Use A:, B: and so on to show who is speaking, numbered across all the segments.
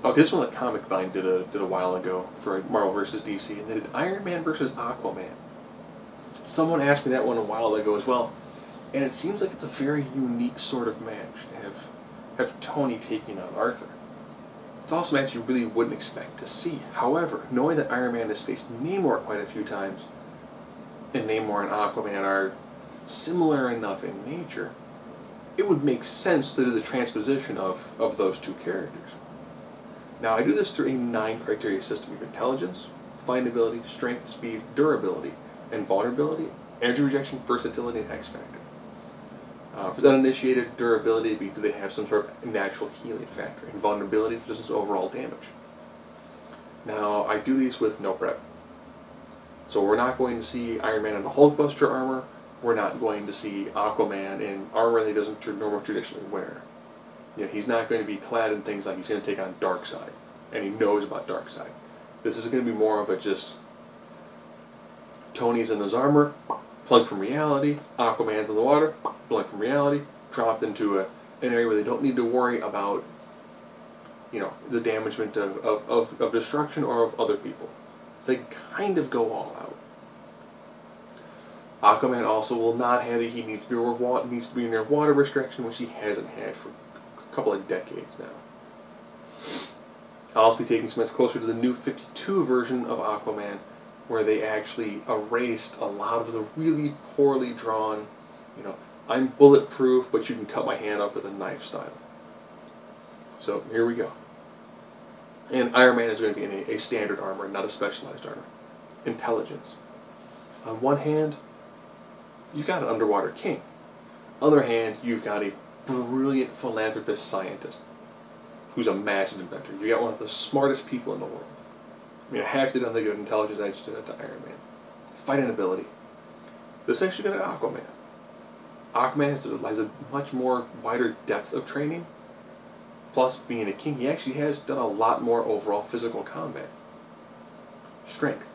A: Oh, this one that Comic Vine did a while ago for Marvel vs. DC, and they did Iron Man versus Aquaman. Someone asked me that one a while ago as well, and it seems like it's a very unique sort of match to have Tony taking on Arthur. It's also a match you really wouldn't expect to see. However, knowing that Iron Man has faced Namor quite a few times, and Namor and Aquaman are similar enough in nature, it would make sense to do the transposition of those two characters. Now, I do this through a 9-criteria system of intelligence, findability, strength, speed, durability, and vulnerability, energy rejection, versatility, and X factor. For the uninitiated, durability would be do they have some sort of natural healing factor, and vulnerability is just overall damage. Now, I do these with no prep. So we're not going to see Iron Man in a Hulkbuster armor. We're not going to see Aquaman in armor that he doesn't normally traditionally wear. You know, he's not going to be clad in things like he's going to take on Darkseid, and he knows about Darkseid. This is going to be more of a just Tony's in his armor, plugged from reality. Aquaman's in the water, plugged from reality, dropped into an area where they don't need to worry about, you know, the damagement of destruction or of other people. So they kind of go all out. Aquaman also will not have that he needs to be near water restriction, which he hasn't had for a couple of decades now. I'll also be taking some closer to the new 52 version of Aquaman, where they actually erased a lot of the really poorly drawn, you know, I'm bulletproof, but you can cut my hand off with a knife style. So here we go. And Iron Man is going to be in a standard armor, not a specialized armor. Intelligence. On one hand, you've got an underwater king. On the other hand, you've got a brilliant philanthropist scientist who's a massive inventor. You got one of the smartest people in the world. I mean, I have to do the good intelligence edge to Iron Man. Fighting ability. This actually got an Aquaman. Aquaman has a much more wider depth of training. Plus, being a king, he actually has done a lot more overall physical combat. Strength.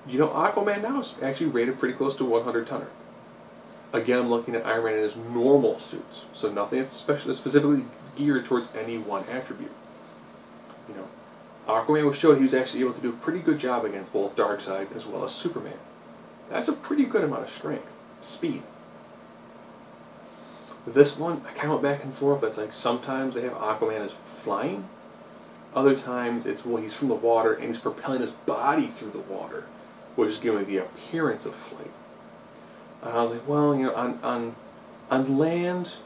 A: You know, Aquaman now is actually rated pretty close to 100-tonner. Again, I'm looking at Iron Man in his normal suits, so nothing that's specifically geared towards any one attribute. You know, Aquaman was showed he was actually able to do a pretty good job against both Darkseid as well as Superman. That's a pretty good amount of strength. Speed. With this one, I kind of went back and forth, but it's like sometimes they have Aquaman as flying, other times it's, well, he's from the water and he's propelling his body through the water, which is giving the appearance of flight. And I was like, well, you know, on land,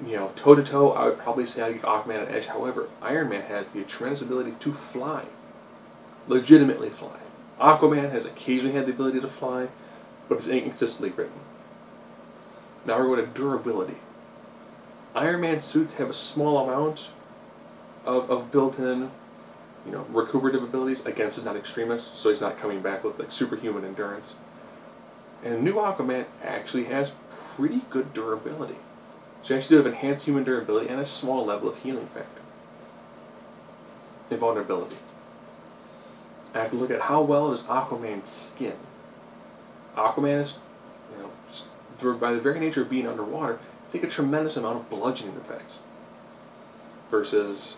A: you know, toe-to-toe, I would probably say I'd give Aquaman an edge. However, Iron Man has the tremendous ability to fly. Legitimately fly. Aquaman has occasionally had the ability to fly, but it's inconsistently written. Now we're going to durability. Iron Man suits have a small amount of built-in, you know, recuperative abilities against his non-extremist, so he's not coming back with like superhuman endurance. And new Aquaman actually has pretty good durability. So you actually do have enhanced human durability and a small level of healing factor. And vulnerability. I have to look at how well does Aquaman's skin. Aquaman is, you know, by the very nature of being underwater, take a tremendous amount of bludgeoning effects. Versus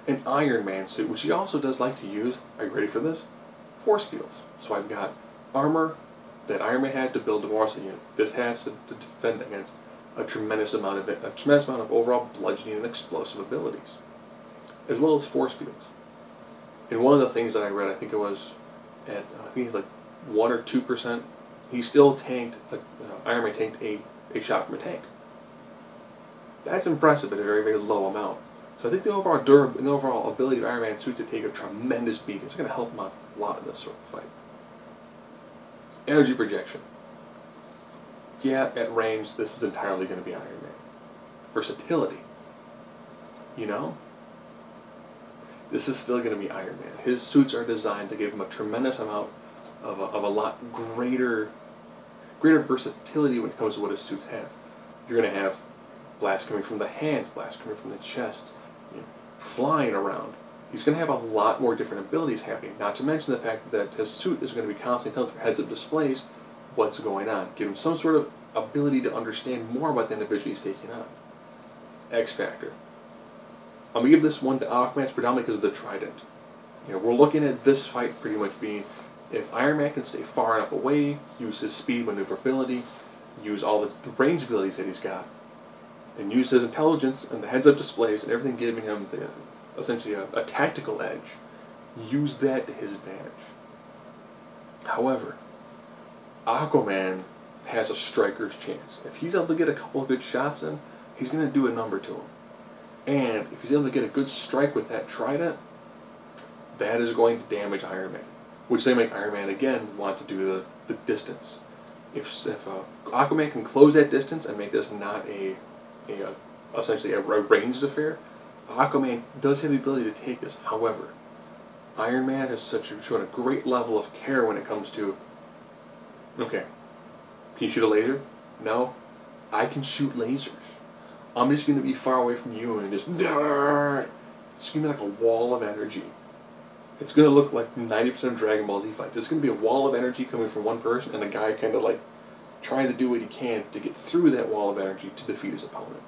A: an Iron Man suit, which he also does like to use, are you ready for this? Force fields. So I've got armor that Iron Man had to build a Morrison unit. This has to defend against a tremendous amount of overall bludgeoning and explosive abilities, as well as force fields. And one of the things that I read, I think it was at, I think it's like 1 or 2%, he still tanked, Iron Man tanked a shot from a tank. That's impressive at a very, very low amount. So I think the overall ability of Iron Man's suit to take a tremendous beating is going to help him out a lot in this sort of fight. Energy projection. Yeah, at range, this is entirely going to be Iron Man. Versatility. You know? This is still going to be Iron Man. His suits are designed to give him a tremendous amount of a lot greater versatility when it comes to what his suits have. You're going to have blasts coming from the hands, blasts coming from the chest, you know, flying around. He's going to have a lot more different abilities happening, not to mention the fact that his suit is going to be constantly telling through heads-up displays what's going on. Give him some sort of ability to understand more about the individual he's taking on. X Factor. I'm going to give this one to Aquaman predominantly because of the trident. You know, we're looking at this fight pretty much being, if Iron Man can stay far enough away, use his speed, maneuverability, use all the range abilities that he's got, and use his intelligence and the heads-up displays and everything giving him essentially a tactical edge, use that to his advantage. However, Aquaman has a striker's chance. If he's able to get a couple of good shots in, he's going to do a number to him. And if he's able to get a good strike with that trident, that is going to damage Iron Man, which they make Iron Man again want to do the distance. If Aquaman can close that distance and make this not essentially a ranged affair, Aquaman does have the ability to take this. However, Iron Man has shown a great level of care when it comes to, okay, can you shoot a laser? No. I can shoot lasers. I'm just going to be far away from you and just give me like a wall of energy. It's going to look like 90% of Dragon Ball Z fights. It's going to be a wall of energy coming from one person and a guy kind of like trying to do what he can to get through that wall of energy to defeat his opponent.